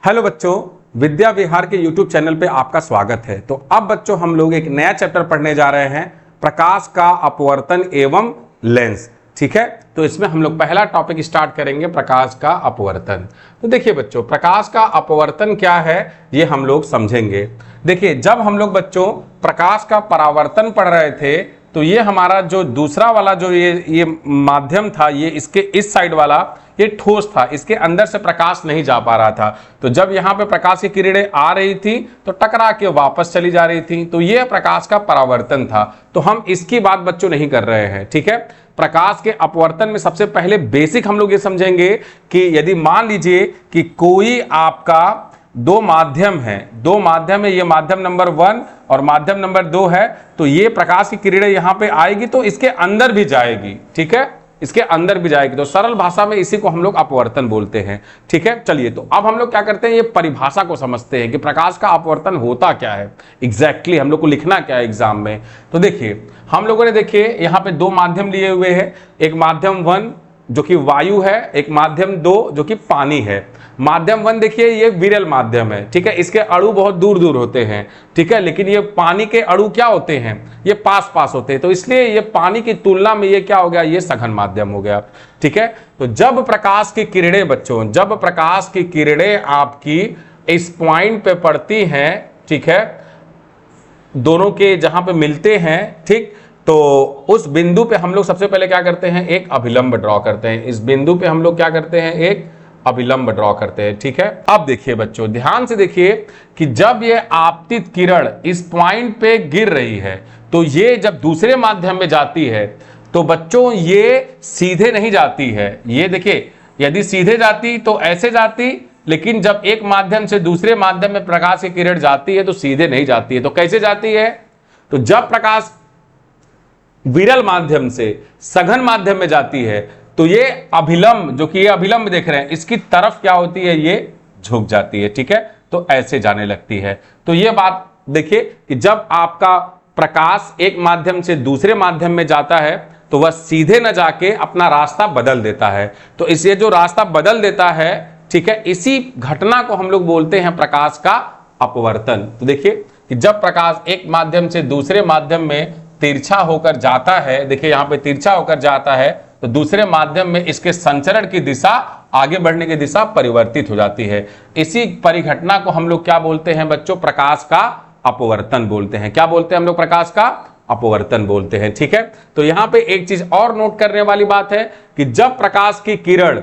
Hello बच्चों, विद्या विहार के YouTube channel पे आपका स्वागत है। तो अब बच्चों हम लोग एक नया चैप्टर पढ़ने जा रहे हैं, प्रकाश का अपवर्तन एवं लेंस। ठीक है, तो इसमें हम लोग पहला टॉपिक स्टार्ट करेंगे, प्रकाश का अपवर्तन। तो देखिए बच्चों, प्रकाश का अपवर्तन क्या है ये हम लोग समझेंगे। देखिए, जब हम लोग बच्चों प्रकाश का परावर्तन पढ़ रहे थे तो ये हमारा जो दूसरा वाला जो ये माध्यम था, ये इसके इस साइड वाला ये ठोस था, इसके अंदर से प्रकाश नहीं जा पा रहा था। तो जब यहाँ पे प्रकाश की किरणें आ रही थी तो टकरा के वापस चली जा रही थी, तो ये प्रकाश का परावर्तन था। तो हम इसकी बात बच्चों नहीं कर रहे हैं। ठीक है, प्रकाश के अपवर्तन में सबसे पहले बेसिक हम लोग ये समझेंगे कि यदि मान लीजिए कि कोई आपका दो माध्यम है, ये माध्यम नंबर 1 और माध्यम नंबर 2 है, तो ये प्रकाश की किरणें यहां पे आएगी तो इसके अंदर भी जाएगी। ठीक है, इसके अंदर भी जाएगी। तो सरल भाषा में इसी को हम लोग अपवर्तन बोलते हैं। ठीक है, चलिए तो अब हम लोग क्या करते हैं, ये परिभाषा को समझते हैं कि प्रकाश का अपवर्तन होता क्या है, एग्जैक्टली हम लोग को लिखना क्या है एग्जाम में। तो देखिए, हम लोगों ने देखिए यहाँ पे दो माध्यम लिए हुए हैं, एक माध्यम 1 जो कि वायु है, एक माध्यम 2 जो कि पानी है। माध्यम 1 देखिए ये विरल माध्यम है। ठीक है, इसके अणु बहुत दूर दूर होते हैं। ठीक है, लेकिन ये पानी के अणु क्या होते हैं, ये पास पास होते हैं, तो इसलिए ये पानी की तुलना में ये क्या हो गया, ये सघन माध्यम हो गया। ठीक है, तो जब प्रकाश की किरणें बच्चों, जब प्रकाश की किरणें आपकी इस पॉइंट पे पड़ती हैं, ठीक है, दोनों के जहां पे मिलते हैं, ठीक, तो उस बिंदु पे हम लोग सबसे पहले क्या करते हैं, एक अभिलंब ड्रॉ करते हैं। इस बिंदु पे हम लोग क्या करते हैं, एक अभिलंब ड्रॉ करते हैं। ठीक है, अब देखिए बच्चों, ध्यान से देखिए कि जब ये आपतित किरण इस पॉइंट पे गिर रही है तो ये जब दूसरे माध्यम में जाती है तो बच्चों ये सीधे नहीं जाती है। ये देखिए, यदि सीधे जाती तो ऐसे जाती, लेकिन जब एक माध्यम से दूसरे माध्यम में प्रकाश की किरण जाती है तो सीधे नहीं जाती है। तो कैसे जाती है, तो जब प्रकाश विरल माध्यम से सघन माध्यम में जाती है तो ये अभिलंब, जो कि ये अभिलंब देख रहे हैं, इसकी तरफ क्या होती है, ये झुक जाती है। ठीक है, तो ऐसे जाने लगती है। तो ये बात देखिए कि जब आपका प्रकाश एक माध्यम से दूसरे माध्यम में जाता है तो वह सीधे न जाके अपना रास्ता बदल देता है। तो इसे जो रास्ता बदल देता है, ठीक है, इसी घटना को हम लोग बोलते हैं प्रकाश का अपवर्तन। तो देखिए कि जब प्रकाश एक माध्यम से दूसरे माध्यम में तिरछा होकर जाता है, देखिए यहां पे तिरछा होकर जाता है, तो दूसरे माध्यम में इसके संचरण की दिशा, आगे बढ़ने की दिशा परिवर्तित हो जाती है। इसी परिघटना को हम लोग क्या बोलते हैं बच्चों, प्रकाश का अपवर्तन बोलते हैं। क्या बोलते हैं हम लोग, प्रकाश का अपवर्तन बोलते हैं। ठीक है, तो यहां पे एक चीज और नोट करने वाली बात है कि जब प्रकाश की किरण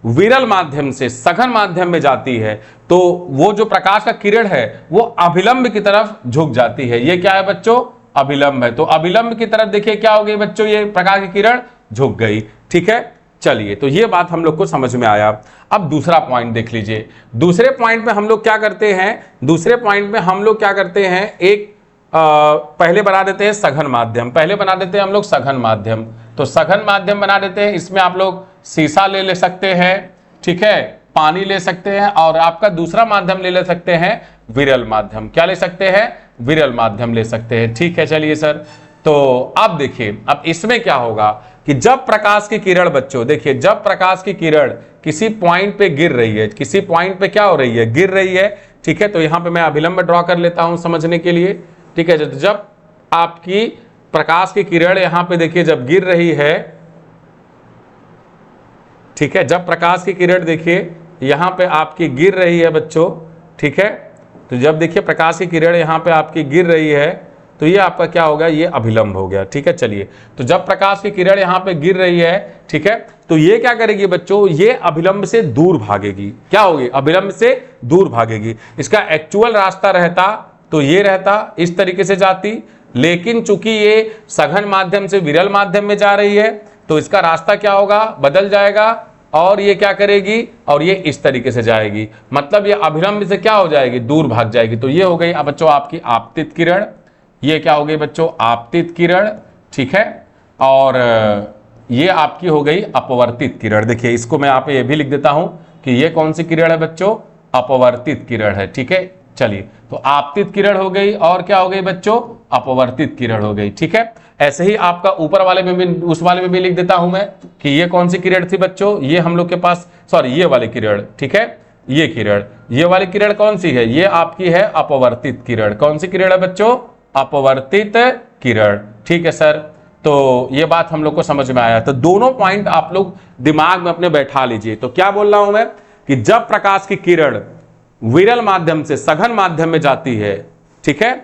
विरल माध्यम से सघन माध्यम में जाती है तो वो जो प्रकाश का किरण है वो अभिलंब की तरफ झुक जाती है। ये क्या है बच्चों, अभिलंब है। तो अभिलंब की तरफ देखिए क्या हो गई बच्चों, ये प्रकाश की किरण झुक गई। ठीक है, चलिए तो ये बात हम लोग को समझ में आया। अब दूसरा पॉइंट देख लीजिए। दूसरे पॉइंट में हम लोग क्या करते हैं, दूसरे पॉइंट में हम लोग क्या करते हैं, एक पहले बना देते हैं सघन माध्यम, पहले बना देते हैं हम लोग सघन माध्यम। तो सघन माध्यम बना देते हैं, इसमें आप लोग शीशा ले सकते हैं, ठीक है, पानी ले सकते हैं, और आपका दूसरा माध्यम ले सकते हैं विरल माध्यम। क्या ले सकते हैं, विरल माध्यम ले सकते हैं। ठीक है, चलिए सर, तो अब देखिए, अब इसमें क्या होगा कि जब प्रकाश की किरण बच्चों, देखिए जब प्रकाश की किरण किसी पॉइंट पे गिर रही है, किसी पॉइंट पे क्या हो रही है, गिर रही है। ठीक है, तो यहां पे मैं अभिलंब ड्रॉ कर लेता हूं समझने के लिए। ठीक है, जब आपकी प्रकाश की किरण यहां पे देखिए जब गिर रही है, ठीक है, जब प्रकाश की किरण देखिए यहां पे आपकी गिर रही है बच्चों, ठीक है, तो जब देखिए प्रकाश की किरण यहां पे आपकी गिर रही है तो ये आपका क्या होगा, ये अभिलंब हो गया। ठीक है, चलिए, तो जब प्रकाश की किरण यहां पे गिर रही है, ठीक है, तो ये क्या करेगी बच्चों, ये अभिलंब से दूर भागेगी। क्या होगी, अभिलंब से दूर भागेगी। इसका एक्चुअल रास्ता रहता तो ये रहता, इस तरीके से जाती, लेकिन चूंकि ये सघन माध्यम से विरल माध्यम में जा रही है तो इसका रास्ता क्या होगा, बदल जाएगा, और ये क्या करेगी, और ये इस तरीके से जाएगी, मतलब ये अभिलंब से क्या हो जाएगी, दूर भाग जाएगी। तो ये हो गई अब बच्चों आपकी आपतित किरण, ये क्या हो गई बच्चों, आपतित किरण। ठीक है, और ये आपकी हो गई अपवर्तित किरण। देखिए इसको मैं यहाँ पे ये भी लिख देता हूं कि ये कौन सी किरण है बच्चों, अपवर्तित किरण है। ठीक है, चलिए, तो आपतित किरण हो गई, और क्या हो गई बच्चों, अपवर्तित किरण हो गई। ठीक है, ऐसे ही आपका ऊपर वाले में भी, उस वाले में भी लिख देता हूं मैं कि ये कौन सी किरण थी बच्चों, ये हम लोग के पास, सॉरी ये वाली किरण, ठीक है, ये किरण, ये वाली किरण कौन सी है, ये आपकी है अपवर्तित किरण। कौन सी किरण है बच्चों, अपवर्तित किरण। ठीक है सर, तो ये बात हम लोग को समझ में आया। तो दोनों पॉइंट आप लोग दिमाग में अपने बैठा लीजिए। तो क्या बोल रहा हूं मैं कि जब प्रकाश की किरण विरल माध्यम से सघन माध्यम में जाती है, ठीक है,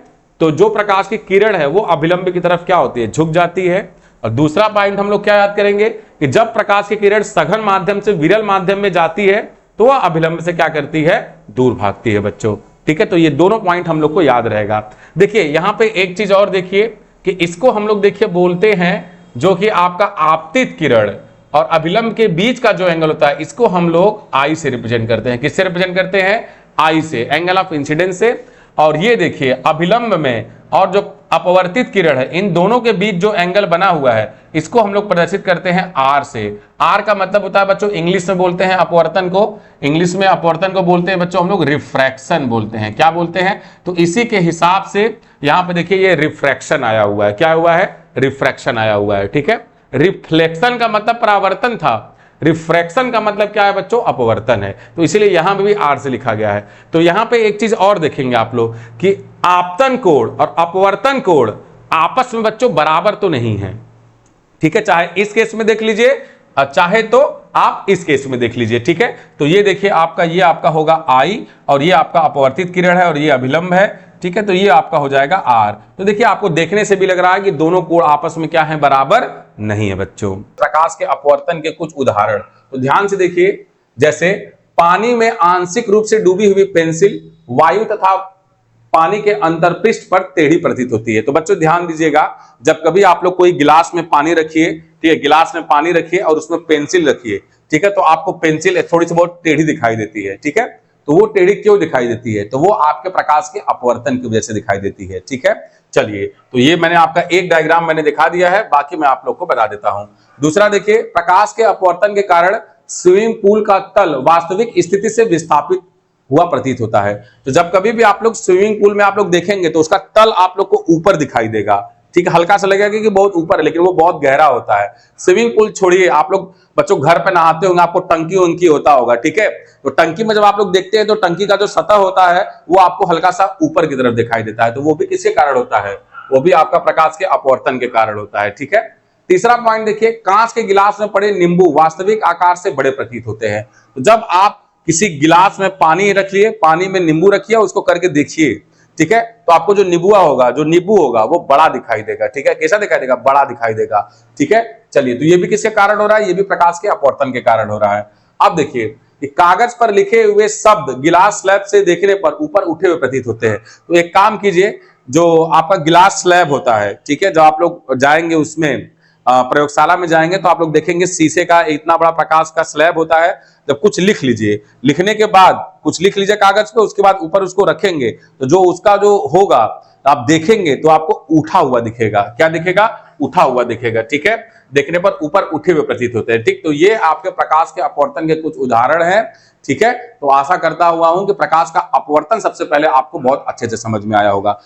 तो जो प्रकाश की किरण है वो अभिलंब की तरफ क्या होती है, झुक जाती है। और दूसरा पॉइंट हम लोग क्या याद करेंगे कि जब प्रकाश की किरण सघन माध्यम से विरल माध्यम में जाती है तो वह अभिलंब से क्या करती है, दूर भागती है बच्चों। ठीक है, तो ये दोनों पॉइंट हम लोग को याद रहेगा। देखिए यहां पे एक चीज और देखिए कि इसको हम लोग देखिए बोलते हैं जो कि आपका आपतित किरण और अभिलंब के बीच का जो एंगल होता है इसको हम लोग आई से रिप्रेजेंट करते हैं। किससे रिप्रेजेंट करते हैं, आई से, एंगल ऑफ इंसिडेंस से। और ये देखिए अभिलंब में और जो अपवर्तित किरण है इन दोनों के बीच जो एंगल बना हुआ है इसको हम लोग प्रदर्शित करते हैं आर से। आर का मतलब होता है बच्चों, इंग्लिश में बोलते हैं अपवर्तन को, इंग्लिश में अपवर्तन को बोलते हैं बच्चों हम लोग रिफ्रैक्शन बोलते हैं। क्या बोलते हैं, तो इसी के हिसाब से यहां पे देखिए ये रिफ्रैक्शन आया हुआ है। क्या हुआ है, रिफ्रैक्शन आया हुआ है। ठीक है, रिफ्लेक्शन का मतलब परावर्तन था, रिफ्रैक्शन का मतलब क्या है बच्चों, अपवर्तन है। तो इसीलिए यहां पे भी आर से लिखा गया है। तो यहां पे एक चीज और देखेंगे आप लोग कि आपतन कोण और अपवर्तन कोण आपस में बच्चों बराबर तो नहीं है। ठीक है, चाहे इस केस में देख लीजिए चाहे तो आप इस केस में देख लीजिए। ठीक है, तो ये देखिए आपका, ये आपका होगा आई और ये आपका अपवर्तित किरण है और ये अभिलंब है। ठीक है, तो ये आपका हो जाएगा आर। तो देखिए आपको देखने से भी लग रहा है कि दोनों कोण आपस में क्या है, बराबर नहीं है बच्चों। प्रकाश के अपवर्तन के कुछ उदाहरण तो ध्यान से देखिए, जैसे पानी में आंशिक रूप से डूबी हुई पेंसिल वायु तथा पानी के अंतरपृष्ठ पर टेढ़ी प्रतीत होती है। तो बच्चों ध्यान दीजिएगा, जब कभी आप लोग कोई गिलास में पानी रखिए, ठीक है, गिलास में पानी रखिए और उसमें पेंसिल रखिए, ठीक है, तो आपको पेंसिल थोड़ी सी बहुत टेढ़ी दिखाई देती है। ठीक है, तो वो टेढ़ी क्यों दिखाई देती है, तो वो आपके प्रकाश के अपवर्तन की वजह से दिखाई देती है। ठीक है, चलिए, तो ये मैंने आपका एक डायग्राम मैंने दिखा दिया है, बाकी मैं आप लोग को बता देता हूं। दूसरा देखिए, प्रकाश के अपवर्तन के कारण स्विमिंग पूल का तल वास्तविक स्थिति से विस्थापित हुआ प्रतीत होता है। तो जब कभी भी आप लोग स्विमिंग पूल में आप लोग देखेंगे तो उसका तल आप लोग को ऊपर दिखाई देगा। ठीक है, हल्का सा लगेगा कि बहुत ऊपर है लेकिन वो बहुत गहरा होता है। स्विमिंग पूल छोड़िए, आप लोग बच्चों घर पे नहाते होंगे, आपको टंकी उनकी होता होगा। ठीक है, तो टंकी में जब आप लोग देखते हैं तो टंकी का जो सतह होता है वो आपको हल्का सा ऊपर की तरफ दिखाई देता है। तो वो भी किसके कारण होता है, वो भी आपका प्रकाश के अपवर्तन के कारण होता है। ठीक है, तीसरा पॉइंट देखिए, कांच के गिलास में पड़े नींबू वास्तविक आकार से बड़े प्रतीत होते हैं। तो जब आप किसी गिलास में पानी रखिए, पानी में नींबू रखिए, उसको करके देखिए, ठीक है, तो आपको जो नींबुआ होगा, जो नींबू होगा वो बड़ा दिखाई देगा। ठीक है, कैसा दिखाई देगा, बड़ा दिखाई देगा। ठीक है, चलिए, तो ये भी किसके कारण हो रहा है, ये भी प्रकाश के अपवर्तन के कारण हो रहा है। अब देखिए कि कागज पर लिखे हुए शब्द गिलास स्लैब से देखने पर ऊपर उठे हुए प्रतीत होते हैं। तो एक काम कीजिए, जो आपका गिलास स्लैब होता है, ठीक है, जब आप लोग जाएंगे उसमें प्रयोगशाला में जाएंगे तो आप लोग देखेंगे शीशे का इतना बड़ा प्रकाश का स्लैब होता है। जब कुछ लिख लीजिए, लिखने के बाद कुछ लिख लीजिए कागज पे, उसके बाद ऊपर उसको रखेंगे तो जो उसका जो होगा आप देखेंगे तो आपको उठा हुआ दिखेगा। क्या दिखेगा, उठा हुआ दिखेगा। ठीक है, देखने पर ऊपर उठे हुए प्रतीत होते हैं। ठीक, तो ये आपके प्रकाश के अपवर्तन के कुछ उदाहरण हैं। ठीक है, तो आशा करता हुआ हूं कि प्रकाश का अपवर्तन सबसे पहले आपको बहुत अच्छे से समझ में आया होगा।